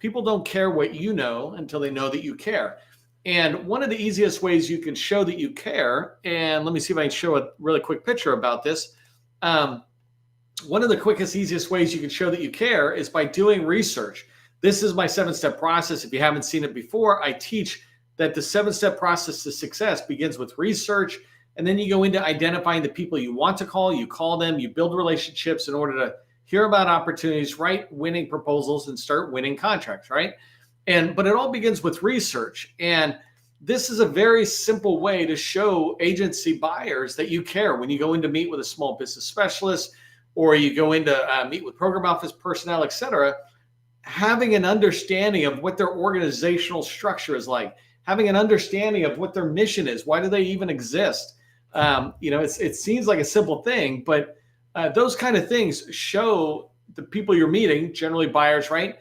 people don't care what you know until they know that you care. And one of the easiest ways you can show that you care, and let me see if I can show a really quick picture about this. One of the quickest, easiest ways you can show that you care is by doing research. This is my 7-step process. If you haven't seen it before, I teach that the 7-step process to success begins with research, and then you go into identifying the people you want to call, you call them, you build relationships in order to hear about opportunities, write winning proposals, and start winning contracts, right? But it all begins with research. And this is a very simple way to show agency buyers that you care. When you go in to meet with a small business specialist, or you go in to meet with program office personnel, et cetera, having an understanding of what their organizational structure is like, having an understanding of what their mission is, why do they even exist? It seems like a simple thing, but those kind of things show the people you're meeting, generally buyers, right?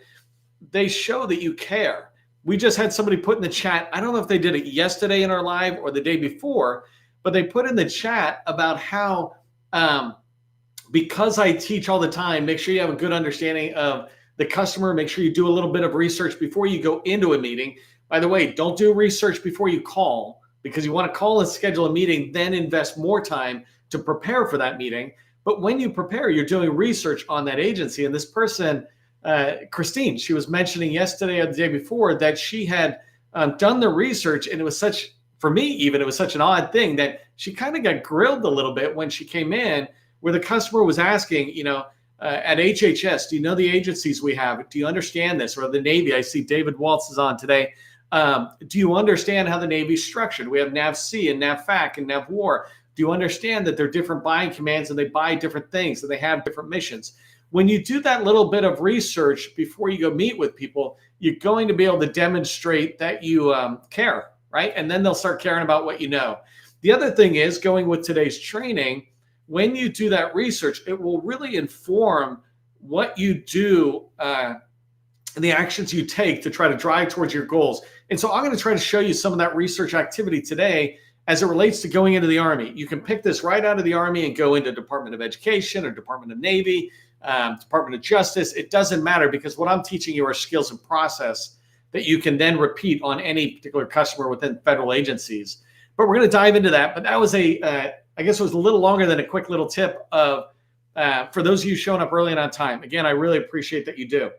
They show that you care. We just had somebody put in the chat, I don't know if they did it yesterday in our live or the day before, but they put in the chat about how, because I teach all the time, make sure you have a good understanding of the customer, make sure you do a little bit of research before you go into a meeting. By the way, don't do research before you call, because you want to call and schedule a meeting, then invest more time to prepare for that meeting. But when you prepare, you're doing research on that agency. And this person, Christine, she was mentioning yesterday or the day before that she had done the research, and it was such, for me even, it was such an odd thing that she kind of got grilled a little bit when she came in, where the customer was asking, at HHS, do you know the agencies we have? Do you understand this? Or the Navy, I see David Waltz is on today. Do you understand how the Navy's structured? We have NAVC and NAVFAC and NAVWAR. Do you understand that they're different buying commands and they buy different things and they have different missions? When you do that little bit of research before you go meet with people, you're going to be able to demonstrate that you care, right? And then they'll start caring about what you know. The other thing is, going with today's training, when you do that research, it will really inform what you do and the actions you take to try to drive towards your goals. And so I'm going to try to show you some of that research activity today as it relates to going into the Army. You can pick this right out of the Army and go into Department of Education or Department of Navy, Department of Justice. It doesn't matter, because what I'm teaching you are skills and process that you can then repeat on any particular customer within federal agencies. But we're going to dive into that. But that was I guess it was a little longer than a quick little tip of, for those of you showing up early and on time. Again, I really appreciate that you do.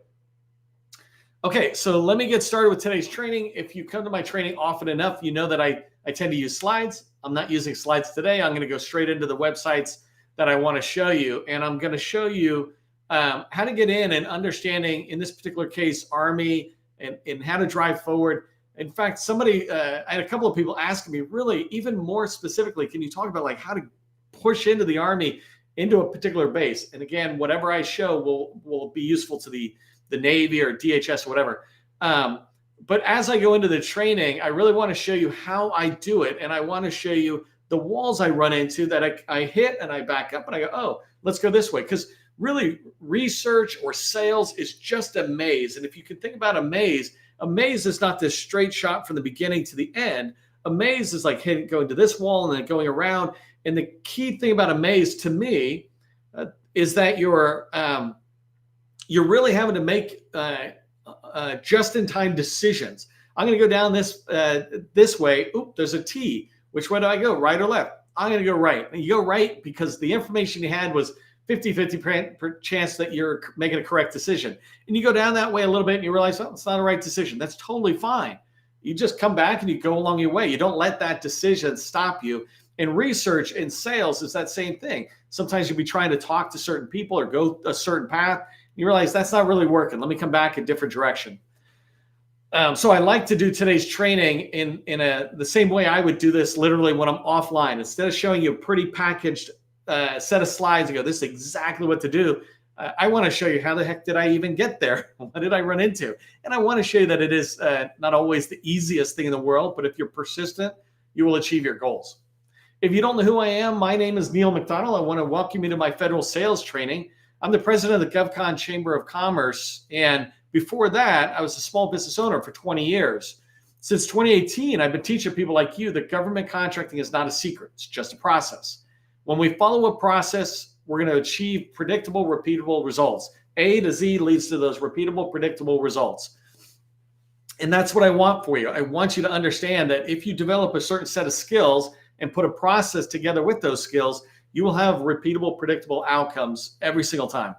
Okay, so let me get started with today's training. If you come to my training often enough, you know that I tend to use slides. I'm not using slides today. I'm going to go straight into the websites that I want to show you. And I'm going to show you how to get in and understanding, in this particular case, Army, and how to drive forward. In fact, somebody, I had a couple of people asking me, really, even more specifically, can you talk about like how to push into the Army, into a particular base? And again, whatever I show will be useful to the Navy or DHS or whatever. But as I go into the training, I really want to show you how I do it. And I want to show you the walls I run into that I hit and I back up and I go, oh, let's go this way. Because really, research or sales is just a maze. And if you can think about a maze is not this straight shot from the beginning to the end. A maze is like going to this wall and then going around. And the key thing about a maze to me is that you're really having to make just-in-time decisions. I'm going to go down this way. Oop, there's a T. Which way do I go, right or left? I'm going to go right. And you go right because the information you had was 50-50 chance that you're making a correct decision. And you go down that way a little bit and you realize, oh, it's not a right decision. That's totally fine. You just come back and you go along your way. You don't let that decision stop you. And research and sales is that same thing. Sometimes you'll be trying to talk to certain people or go a certain path. You realize that's not really working. Let me come back a different direction. So I like to do today's training in the same way I would do this literally when I'm offline. Instead of showing you a pretty packaged set of slides and go, this is exactly what to do, I want to show you how the heck did I even get there? What did I run into? And I want to show you that it is not always the easiest thing in the world, but if you're persistent, you will achieve your goals. If you don't know who I am, my name is Neil McDonnell. I want to welcome you to my federal sales training. I'm the president of the GovCon Chamber of Commerce. And before that, I was a small business owner for 20 years. Since 2018, I've been teaching people like you that government contracting is not a secret. It's just a process. When we follow a process, we're going to achieve predictable, repeatable results. A to Z leads to those repeatable, predictable results. And that's what I want for you. I want you to understand that if you develop a certain set of skills and put a process together with those skills, you will have repeatable, predictable outcomes every single time.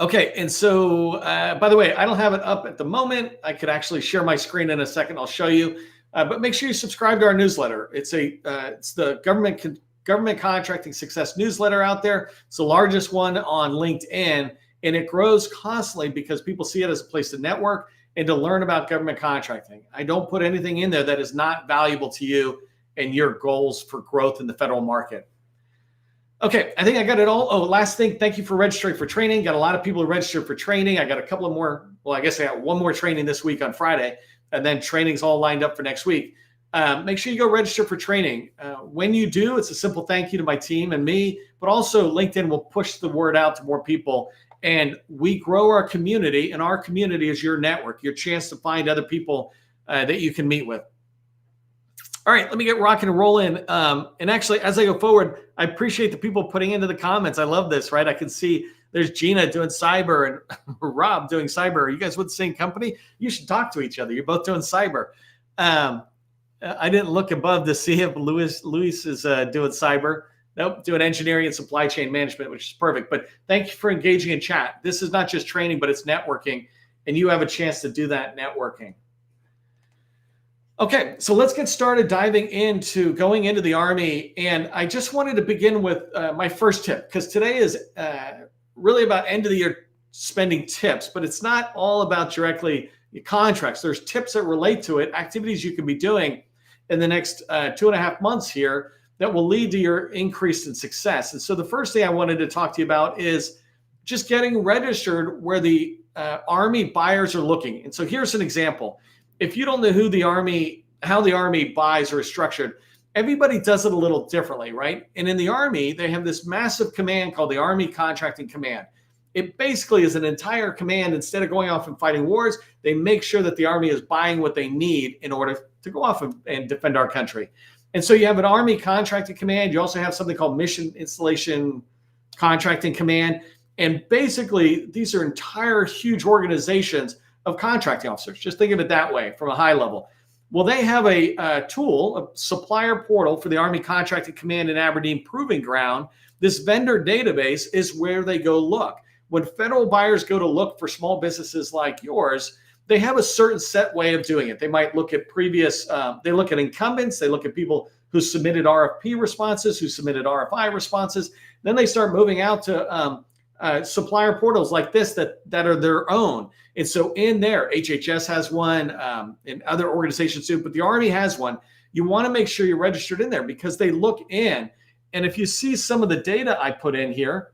Okay, and so, by the way, I don't have it up at the moment. I could actually share my screen in a second. I'll show you. But make sure you subscribe to our newsletter. It's the Government Contracting Success newsletter out there. It's the largest one on LinkedIn, and it grows constantly because people see it as a place to network and to learn about government contracting. I don't put anything in there that is not valuable to you and your goals for growth in the federal market. Okay, I think I got it all. Oh, last thing, thank you for registering for training. Got a lot of people who registered for training. I got a couple of more, well, I guess I got one more training this week on Friday, and then training's all lined up for next week. Make sure you go register for training. When you do, it's a simple thank you to my team and me, but also LinkedIn will push the word out to more people. And we grow our community, and our community is your network, your chance to find other people that you can meet with. All right, let me get rocking and rolling. And actually, as I go forward, I appreciate the people putting into the comments. I love this, right? I can see there's Gina doing cyber and Rob doing cyber. Are you guys with the same company? You should talk to each other. You're both doing cyber. I didn't look above to see if Luis is doing cyber. Nope, doing engineering and supply chain management, which is perfect. But thank you for engaging in chat. This is not just training, but it's networking, and you have a chance to do that networking. Okay, so let's get started diving into going into the Army. And I just wanted to begin with my first tip, because today is really about end of the year spending tips, but it's not all about directly contracts. There's tips that relate to it, activities you can be doing in the next 2.5 months here that will lead to your increase in success. And so the first thing I wanted to talk to you about is just getting registered where the Army buyers are looking. And so here's an example. If you don't know how the Army buys or is structured, everybody does it a little differently, right? And in the Army, they have this massive command called the Army Contracting Command. It basically is an entire command. Instead of going off and fighting wars, they make sure that the Army is buying what they need in order to go off and defend our country. And so you have an Army Contracting Command. You also have something called Mission Installation Contracting Command. And basically, these are entire huge organizations of contracting officers. Just think of it that way from a high level. Well, they have a tool, a supplier portal for the Army Contracting Command in Aberdeen Proving Ground. This vendor database is where they go look. When federal buyers go to look for small businesses like yours, they have a certain set way of doing it. They might look at previous, they look at incumbents, they look at people who submitted RFP responses, who submitted RFI responses. Then they start moving out to supplier portals like this that are their own. And so in there, HHS has one, and other organizations do, but the Army has one. You want to make sure you're registered in there because they look in. And if you see some of the data I put in here,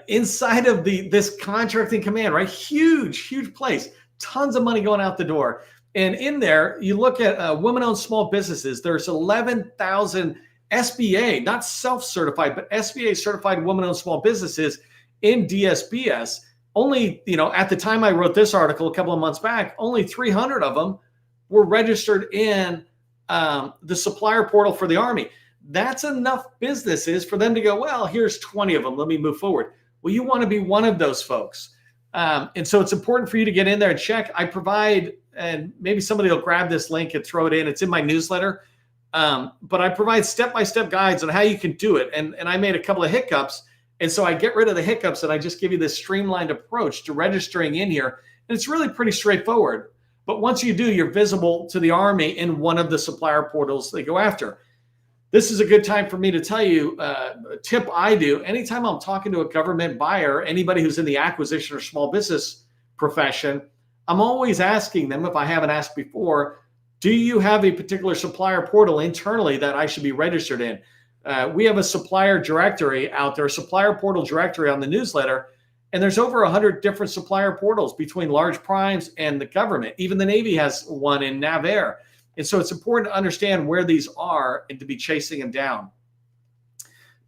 inside of this contracting command, right? Huge place, tons of money going out the door. And in there, you look at women-owned small businesses. There's 11,000 SBA, not self-certified, but SBA certified women-owned small businesses in DSBS. Only, at the time I wrote this article a couple of months back, only 300 of them were registered in the supplier portal for the Army. That's enough businesses for them to go, well, here's 20 of them. Let me move forward. Well, you want to be one of those folks. And so it's important for you to get in there and check. I provide, and maybe somebody will grab this link and throw it in. It's in my newsletter. But I provide step-by-step guides on how you can do it. And I made a couple of hiccups. And so I get rid of the hiccups and I just give you this streamlined approach to registering in here. And it's really pretty straightforward. But once you do, you're visible to the Army in one of the supplier portals they go after. This is a good time for me to tell you a tip I do. Anytime I'm talking to a government buyer, anybody who's in the acquisition or small business profession, I'm always asking them, if I haven't asked before, do you have a particular supplier portal internally that I should be registered in? We have a supplier directory out there, a supplier portal directory on the newsletter, and there's over 100 different supplier portals between large primes and the government. Even the Navy has one in NAVAIR. And so it's important to understand where these are and to be chasing them down.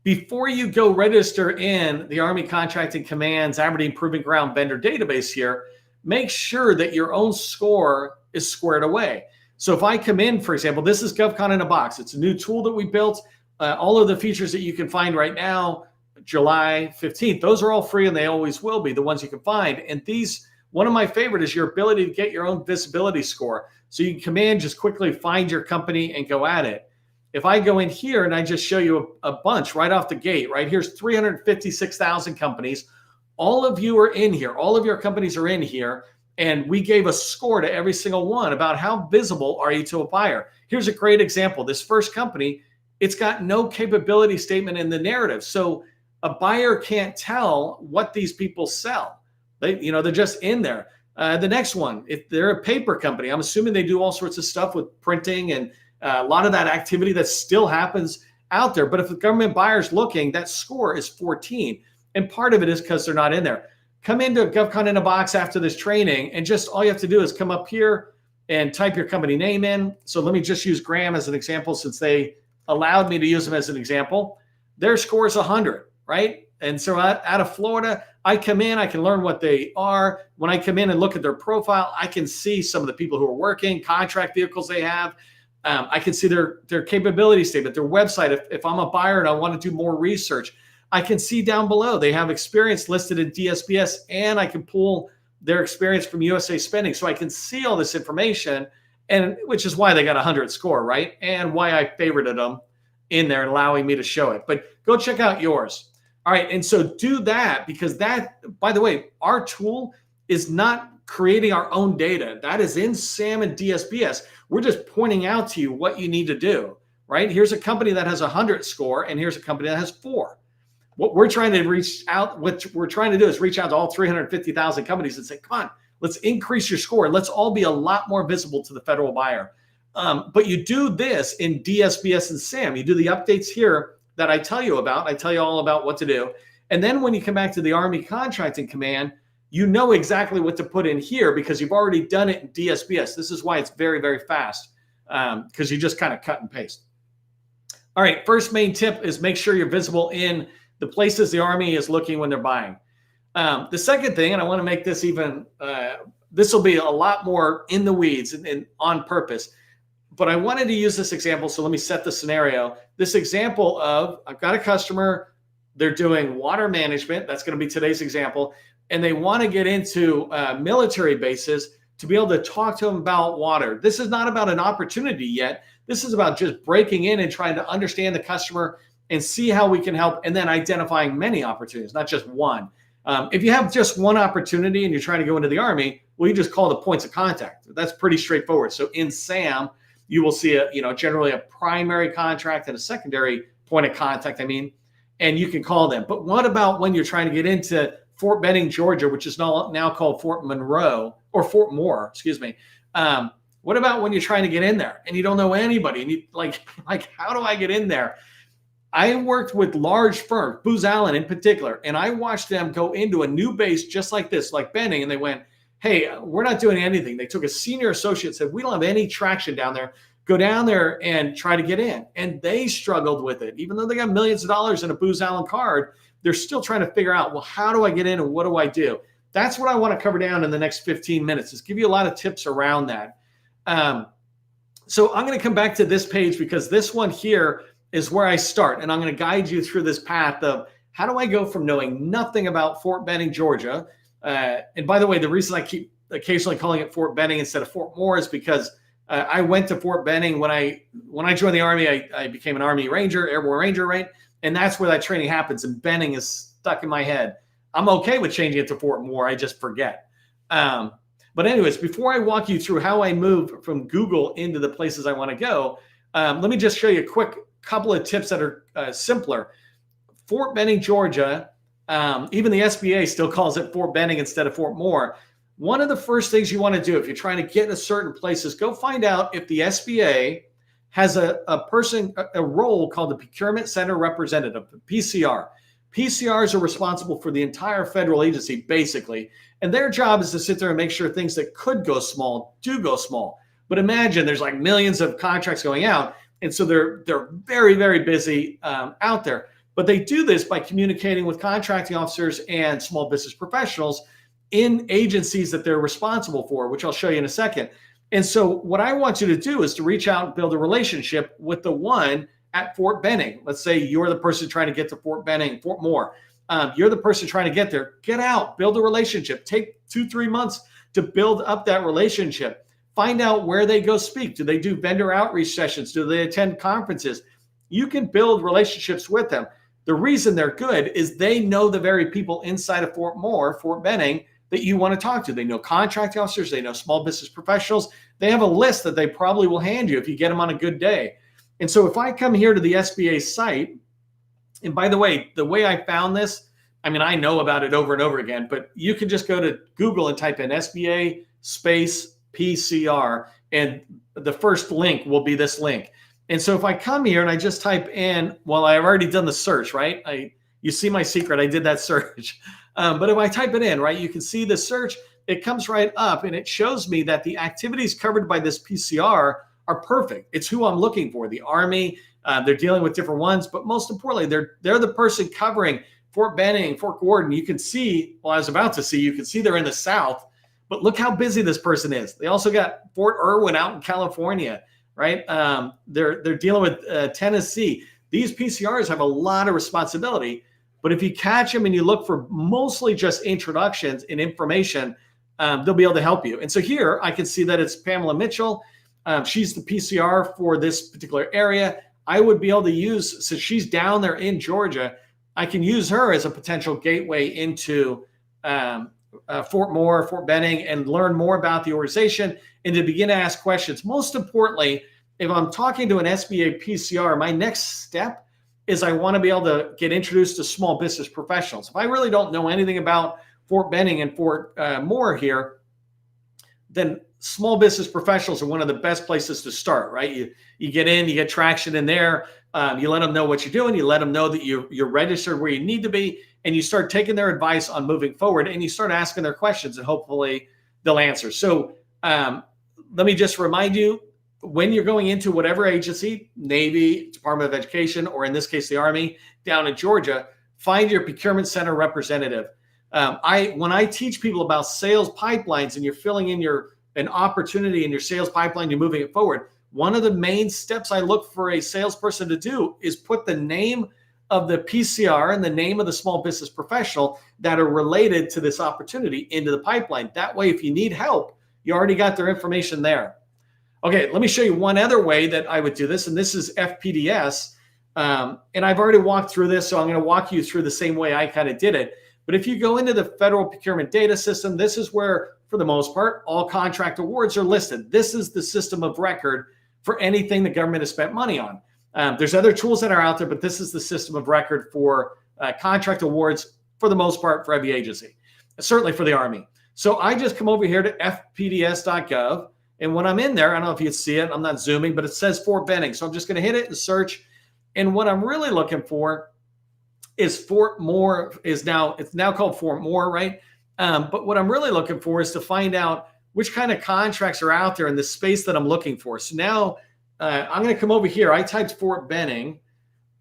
Before you go register in the Army Contracting Command's Aberdeen Proving Ground vendor database here, make sure that your own score is squared away. So if I come in, for example, this is GovCon in a box. It's a new tool that we built. All of the features that you can find right now, July 15th, those are all free and they always will be, the ones you can find. And these One of my favorite is your ability to get your own visibility score. So you can come in, just quickly find your company and go at it. If I go in here and I just show you a bunch right off the gate, right? Here's 356,000 companies. All of you are in here. All of your companies are in here. And we gave a score to every single one about how visible are you to a buyer. Here's a great example. This first company, it's got no capability statement in the narrative. So a buyer can't tell what these people sell. They're just in there. The next one, if they're a paper company, I'm assuming they do all sorts of stuff with printing and a lot of that activity that still happens out there. But if the government buyer's looking, that score is 14. And part of it is because they're not in there. Come into GovCon in a box after this training, and just all you have to do is come up here and type your company name in. So let me just use Graham as an example, since they allowed me to use them as an example. Their score is 100, right? And so out of Florida, I come in, I can learn what they are. When I come in and look at their profile, I can see some of the people who are working, contract vehicles they have. I can see their capability statement, their website. If I'm a buyer and I want to do more research, I can see down below they have experience listed in DSBS, and I can pull their experience from USA Spending. So I can see all this information, and which is why they got a 100 score, right? And why I favorited them in there, allowing me to show it. But go check out yours. All right, and so do that, because that, by the way, our tool is not creating our own data. That is in SAM and DSBS. We're just pointing out to you what you need to do, right? Here's a company that has a 100 score, and here's a company that has 4. What we're trying to reach out, what we're trying to do is reach out to all 350,000 companies and say, come on, let's increase your score. Let's all be a lot more visible to the federal buyer. But you do this in DSBS and SAM. You do the updates here that I tell you about. I tell you all about what to do. And then when you come back to the Army Contracting Command, you know exactly what to put in here because you've already done it in DSBS. This is why it's very, very fast, because you just kind of cut and paste. All right, first main tip is make sure you're visible in the places the Army is looking when they're buying. The second thing, and I want to make this even, this will be a lot more in the weeds and on purpose, but I wanted to use this example. So let me set the scenario. This example of, I've got a customer, they're doing water management. That's going to be today's example. And they want to get into military bases to be able to talk to them about water. This is not about an opportunity yet. This is about just breaking in and trying to understand the customer and see how we can help, and then identifying many opportunities, not just one. If you have just one opportunity and you're trying to go into the Army, well, you just call the points of contact. That's pretty straightforward. So in SAM, you will see generally a primary contract and a secondary point of contact, and you can call them. But what about when you're trying to get into Fort Benning, Georgia, which is now called Fort Monroe, or Fort Moore, excuse me. What about when you're trying to get in there and you don't know anybody and you like, how do I get in there? I worked with large firms, Booz Allen in particular, and I watched them go into a new base just like this, like Benning, and they went, hey, we're not doing anything. They took a senior associate and said, we don't have any traction down there. Go down there and try to get in. And they struggled with it. Even though they got millions of dollars in a Booz Allen card, they're still trying to figure out, well, how do I get in and what do I do? That's what I want to cover down in the next 15 minutes, is give you a lot of tips around that. So I'm going to come back to this page because this one here is where I start. And I'm going to guide you through this path of how do I go from knowing nothing about Fort Benning, Georgia. And by the way, the reason I keep occasionally calling it Fort Benning instead of Fort Moore is because I went to Fort Benning when I joined the Army. I became an Army Ranger, Airborne Ranger, right? And that's where that training happens. And Benning is stuck in my head. I'm okay with changing it to Fort Moore. I just forget. But anyways, before I walk you through how I move from Google into the places I want to go, let me just show you a quick couple of tips that are simpler. Fort Benning, Georgia, even the SBA still calls it Fort Benning instead of Fort Moore. One of the first things you want to do if you're trying to get in a certain place is go find out if the SBA has a role called the Procurement Center Representative, PCR. PCRs are responsible for the entire federal agency, basically. And their job is to sit there and make sure things that could go small do go small. But imagine there's like millions of contracts going out. And so they're very, very busy out there. But they do this by communicating with contracting officers and small business professionals in agencies that they're responsible for, which I'll show you in a second. And so what I want you to do is to reach out and build a relationship with the one at Fort Benning. Let's say you're the person trying to get to Fort Benning, Fort Moore. you're the person trying to get there. Get out, build a relationship. Take 2-3 months to build up that relationship. Find out where they go speak. Do they do vendor outreach sessions? Do they attend conferences? You can build relationships with them. The reason they're good is they know the very people inside of Fort Benning, that you want to talk to. They know contract officers. They know small business professionals. They have a list that they probably will hand you if you get them on a good day. And so if I come here to the SBA site, and by the way I found this, I mean, I know about it over and over again, but you can just go to Google and type in SBA space PCR, and the first link will be this link. And so if I come here and I just type in, well, I've already done the search, right? You see my secret, I did that search. But if I type it in, right, you can see the search, it comes right up and it shows me that the activities covered by this PCR are perfect. It's who I'm looking for. The Army, they're dealing with different ones, but most importantly, they're the person covering Fort Benning, Fort Gordon. You can see, well, I was about to see, you can see they're in the South, but look how busy this person is. They also got Fort Irwin out in California, right? They're dealing with Tennessee. These PCRs have a lot of responsibility, but if you catch them and you look for mostly just introductions and information, they'll be able to help you. And so here I can see that it's Pamela Mitchell. She's the PCR for this particular area. I would be able to use, since she's down there in Georgia, I can use her as a potential gateway into Fort Benning, and learn more about the organization and to begin to ask questions. Most importantly, if I'm talking to an SBA PCR, my next step is I want to be able to get introduced to small business professionals. If I really don't know anything about Fort Benning and Fort Moore here, then small business professionals are one of the best places to start, right? You get in, you get traction in there. You let them know what you're doing. You let them know that you're registered where you need to be, and you start taking their advice on moving forward, and you start asking their questions, and hopefully they'll answer. So let me just remind you, when you're going into whatever agency, Navy, Department of Education, or in this case, the Army down in Georgia, find your procurement center representative. When I teach people about sales pipelines and you're filling in an opportunity in your sales pipeline, you're moving it forward, one of the main steps I look for a salesperson to do is put the name of the PCR and the name of the small business professional that are related to this opportunity into the pipeline. That way, if you need help, you already got their information there. Okay, let me show you one other way that I would do this, and this is FPDS. And I've already walked through this, so I'm going to walk you through the same way I kind of did it. But if you go into the Federal Procurement Data System, this is where, for the most part, all contract awards are listed. This is the system of record for anything the government has spent money on. There's other tools that are out there, but this is the system of record for contract awards, for the most part, for every agency, certainly for the Army. So I just come over here to fpds.gov. And when I'm in there, I don't know if you can see it, I'm not zooming, but it says Fort Benning. So I'm just going to hit it and search. And what I'm really looking for is Fort Moore it's now called Fort Moore, right? But what I'm really looking for is to find out which kind of contracts are out there in the space that I'm looking for. So now I'm going to come over here. I typed Fort Benning.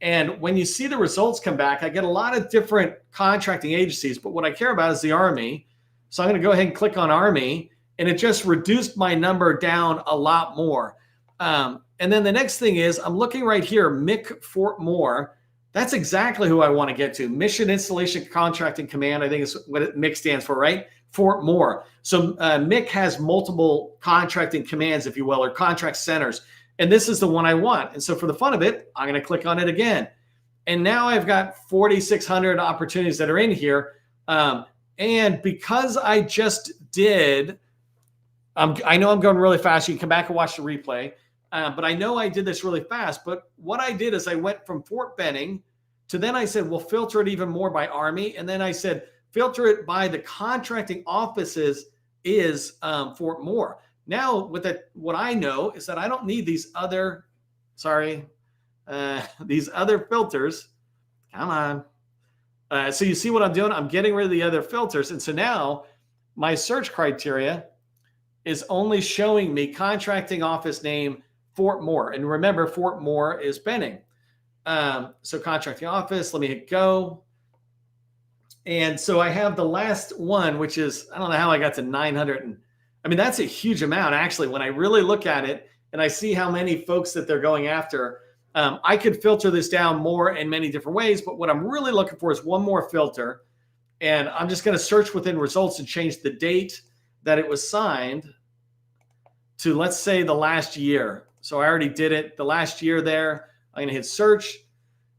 And when you see the results come back, I get a lot of different contracting agencies. But what I care about is the Army. So I'm going to go ahead and click on Army. And it just reduced my number down a lot more. And then the next thing is I'm looking right here, MIC Fort Moore. That's exactly who I want to get to. Mission Installation Contracting Command, I think is what MIC stands for, right? Fort Moore. So MIC has multiple contracting commands, if you will, or contract centers. And this is the one I want. And so for the fun of it, I'm going to click on it again. And now I've got 4,600 opportunities that are in here. And because I just did... I know I'm going really fast. You can come back and watch the replay. But I know I did this really fast. But what I did is I went from Fort Benning to then I said, well, filter it even more by Army. And then I said, filter it by the contracting offices is Fort Moore. Now, what I know is that I don't need these other filters. Come on. So you see what I'm doing? I'm getting rid of the other filters. And so now my search criteria is only showing me contracting office name Fort Moore. And remember, Fort Moore is Benning. So contracting office, let me hit go. And so I have the last one, which is, I don't know how I got to 900. I mean, that's a huge amount, actually, when I really look at it and I see how many folks that they're going after. I could filter this down more in many different ways, but what I'm really looking for is one more filter. And I'm just going to search within results and change the date that it was signed to, let's say, the last year. So I already did it the last year there. I'm going to hit search.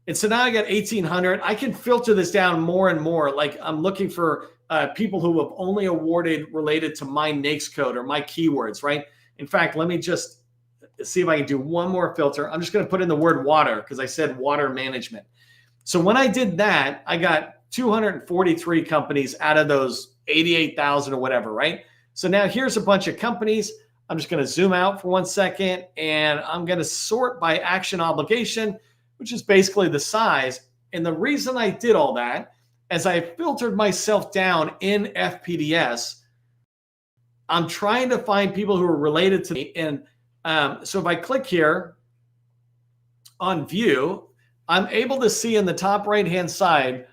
And so now I got 1,800. I can filter this down more and more. Like I'm looking for people who have only awarded related to my NAICS code or my keywords, right? In fact, let me just see if I can do one more filter. I'm just going to put in the word water because I said water management. So when I did that, I got 243 companies out of those 88,000 or whatever, right? So now here's a bunch of companies. I'm just going to zoom out for 1 second and I'm going to sort by action obligation, which is basically the size. And the reason I did all that, as I filtered myself down in FPDS, I'm trying to find people who are related to me. And so if I click here on view, I'm able to see in the top right-hand side,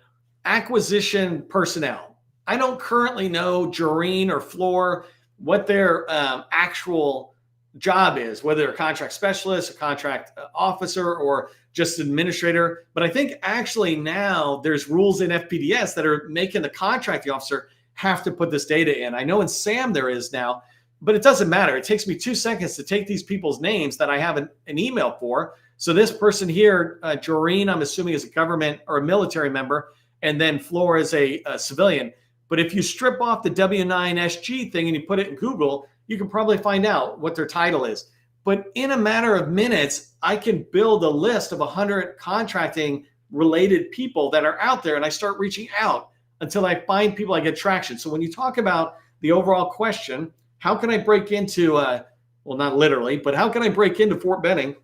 acquisition personnel. I don't currently know Jareen or Floor what their actual job is, whether they're a contract specialist, a contract officer, or just administrator. But I think actually now there's rules in FPDS that are making the contracting officer have to put this data in. I know in SAM there is now, but it doesn't matter. It takes me 2 seconds to take these people's names that I have an email for. So this person here, Jareen, I'm assuming is a government or a military member, and then Floor is a civilian. But if you strip off the W9SG thing and you put it in Google, you can probably find out what their title is. But in a matter of minutes, I can build a list of 100 contracting related people that are out there, and I start reaching out until I find people, I get traction. So when you talk about the overall question, how can I break into, well, not literally, but how can I break into Fort Benning,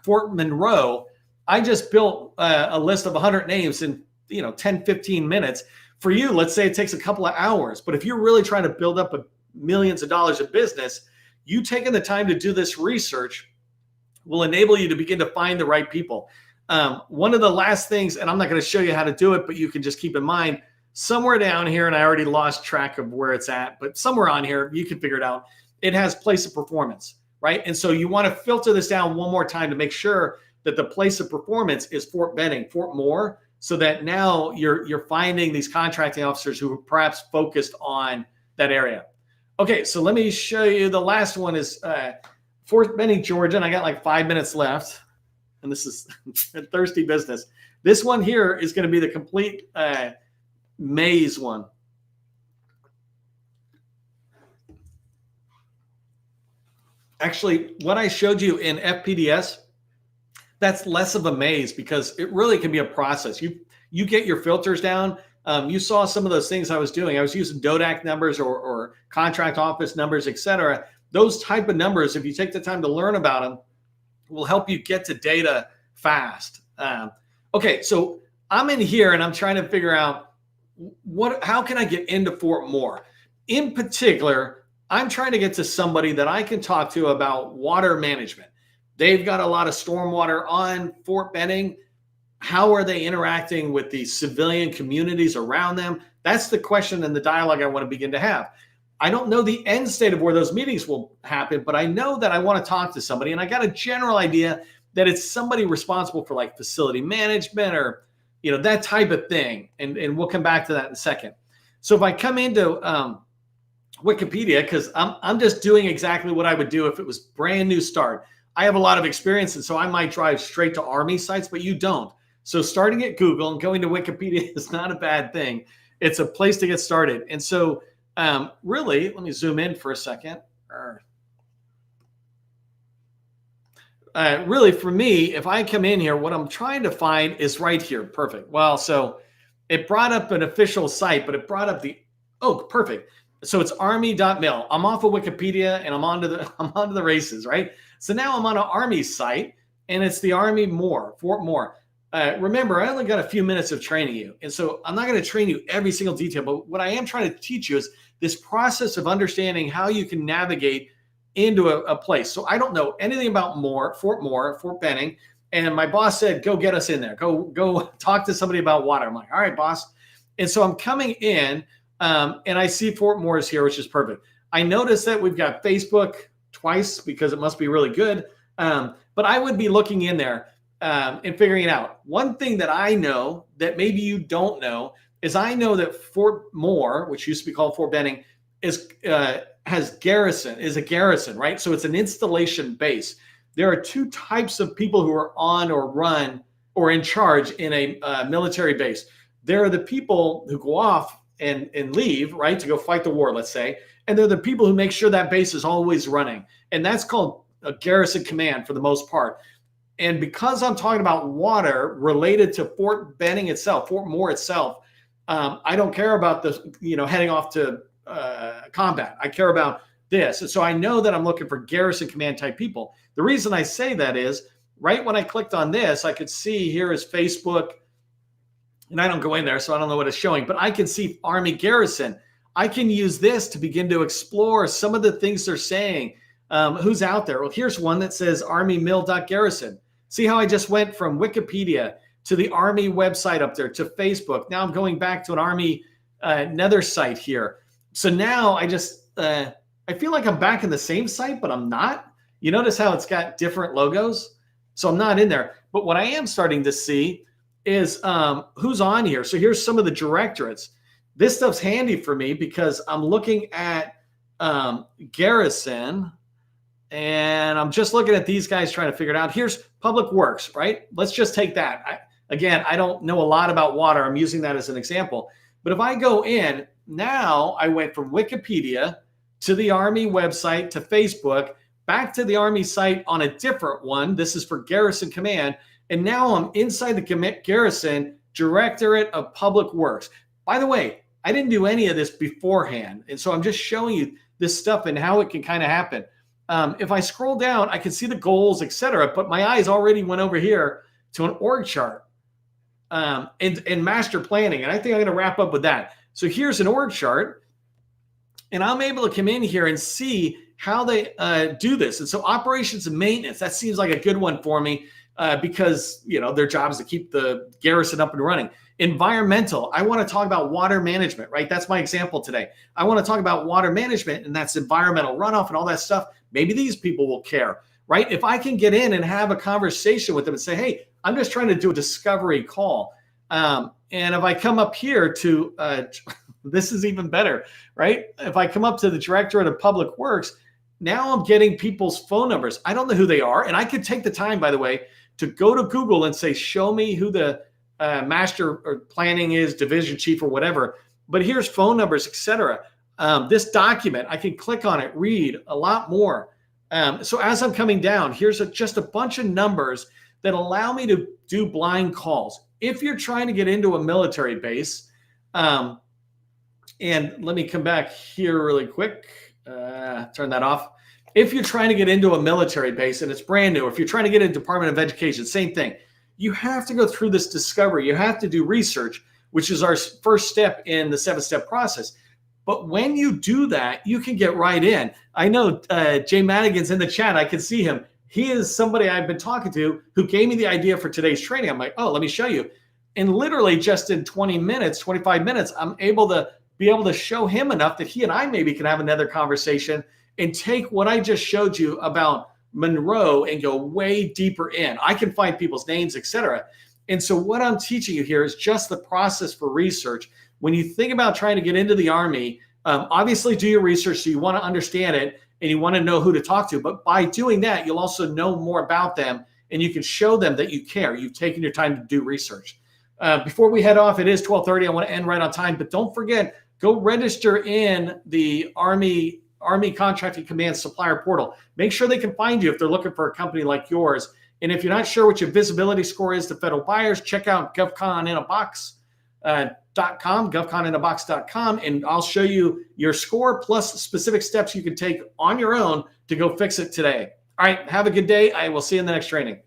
Fort Monroe? I just built a list of 100 names in 10, 15 minutes. For you, let's say it takes a couple of hours, but if you're really trying to build up millions of dollars of business, you taking the time to do this research will enable you to begin to find the right people. One of the last things, and I'm not going to show you how to do it, but you can just keep in mind, somewhere down here, and I already lost track of where it's at, but somewhere on here, you can figure it out. It has place of performance, right? And so you want to filter this down one more time to make sure that the place of performance is Fort Benning, Fort Moore, so that now you're finding these contracting officers who are perhaps focused on that area. Okay, so let me show you. The last one is Fort Benning, Georgia, and I got like 5 minutes left. And this is a thirsty business. This one here is going to be the complete maze one. Actually, what I showed you in FPDS, that's less of a maze because it really can be a process. You get your filters down. You saw some of those things I was doing. I was using DODAC numbers or contract office numbers, etc. Those type of numbers, if you take the time to learn about them, will help you get to data fast. Okay, so I'm in here and I'm trying to figure out how can I get into Fort Moore? In particular, I'm trying to get to somebody that I can talk to about water management. They've got a lot of stormwater on Fort Benning. How are they interacting with the civilian communities around them? That's the question and the dialogue I want to begin to have. I don't know the end state of where those meetings will happen, but I know that I want to talk to somebody, and I got a general idea that it's somebody responsible for like facility management or that type of thing. And we'll come back to that in a second. So if I come into Wikipedia, because I'm just doing exactly what I would do if it was brand new start. I have a lot of experience, and so I might drive straight to Army sites, but you don't. So starting at Google and going to Wikipedia is not a bad thing. It's a place to get started. And so really, let me zoom in for a second. Really, for me, if I come in here, what I'm trying to find is right here. Perfect. Well, so it brought up an official site, but it brought up perfect. So it's army.mil. I'm off of Wikipedia and I'm onto the races, right? So now I'm on an Army site, and it's the Army Fort Moore. Remember, I only got a few minutes of training you. And so I'm not going to train you every single detail, but what I am trying to teach you is this process of understanding how you can navigate into a place. So I don't know anything about Fort Benning. And my boss said, go get us in there. Go talk to somebody about water. I'm like, all right, boss. And so I'm coming in and I see Fort Moore is here, which is perfect. I noticed that we've got Facebook twice because it must be really good. But I would be looking in there. and figuring it out. One thing that I know that maybe you don't know is I know that Fort Moore, which used to be called Fort Benning, is has garrison, is a garrison, right? So it's an installation base. There are two types of people who are on or run or in charge in a military base. There are the people who go off and leave, right, to go fight the war, let's say, and they're the people who make sure that base is always running. And that's called a garrison command for the most part. And because I'm talking about water related to Fort Benning itself, Fort Moore itself, I don't care about the, heading off to combat. I care about this. And so I know that I'm looking for garrison command type people. The reason I say that is right when I clicked on this, I could see here is Facebook, and I don't go in there, so I don't know what it's showing, but I can see Army Garrison. I can use this to begin to explore some of the things they're saying. Who's out there? Well, here's one that says armymill.garrison. See how I just went from Wikipedia to the Army website up there to Facebook. Now I'm going back to an Army nether site here. So now I just, I feel like I'm back in the same site, but I'm not. You notice how it's got different logos? So I'm not in there. But what I am starting to see is who's on here. So here's some of the directorates. This stuff's handy for me because I'm looking at Garrison, and I'm just looking at these guys trying to figure it out. Here's Public Works, right? Let's just take that. Again, I don't know a lot about water. I'm using that as an example. But if I go in, now I went from Wikipedia to the Army website to Facebook, back to the Army site on a different one. This is for Garrison Command. And now I'm inside the Garrison Directorate of Public Works. By the way, I didn't do any of this beforehand. And so I'm just showing you this stuff and how it can kind of happen. If I scroll down, I can see the goals, etc. But my eyes already went over here to an org chart and master planning. And I think I'm going to wrap up with that. So here's an org chart. And I'm able to come in here and see how they do this. And so operations and maintenance, that seems like a good one for me because, their job is to keep the garrison up and running. Environmental, I want to talk about water management, right? That's my example today. I want to talk about water management, and that's environmental runoff and all that stuff. Maybe these people will care, right? If I can get in and have a conversation with them and say, hey, I'm just trying to do a discovery call. And if I come up here to, this is even better, right? If I come up to the Directorate of Public Works, now I'm getting people's phone numbers. I don't know who they are. And I could take the time, by the way, to go to Google and say, show me who the master or planning is, division chief or whatever. But here's phone numbers, etc. This document, I can click on it, read a lot more. So as I'm coming down, here's just a bunch of numbers that allow me to do blind calls. If you're trying to get into a military base, and let me come back here really quick, turn that off. If you're trying to get into a military base and it's brand new, or if you're trying to get into Department of Education, same thing. You have to go through this discovery. You have to do research, which is our first step in the 7-step process. But when you do that, you can get right in. I know Jay Madigan's in the chat. I can see him. He is somebody I've been talking to who gave me the idea for today's training. I'm like, oh, let me show you. And literally just in 20 minutes, 25 minutes, I'm able to show him enough that he and I maybe can have another conversation and take what I just showed you about Monroe and go way deeper in. I can find people's names, etc. And so what I'm teaching you here is just the process for research. When you think about trying to get into the Army, obviously do your research, so you want to understand it and you want to know who to talk to. But by doing that, you'll also know more about them and you can show them that you care. You've taken your time to do research. Before we head off, it is 12:30. I want to end right on time, but don't forget, go register in the Army Contracting Command Supplier Portal. Make sure they can find you if they're looking for a company like yours. And if you're not sure what your visibility score is to federal buyers, check out GovCon.com, GovConinAbox.com, and I'll show you your score plus specific steps you can take on your own to go fix it today. All right, have a good day. I will see you in the next training.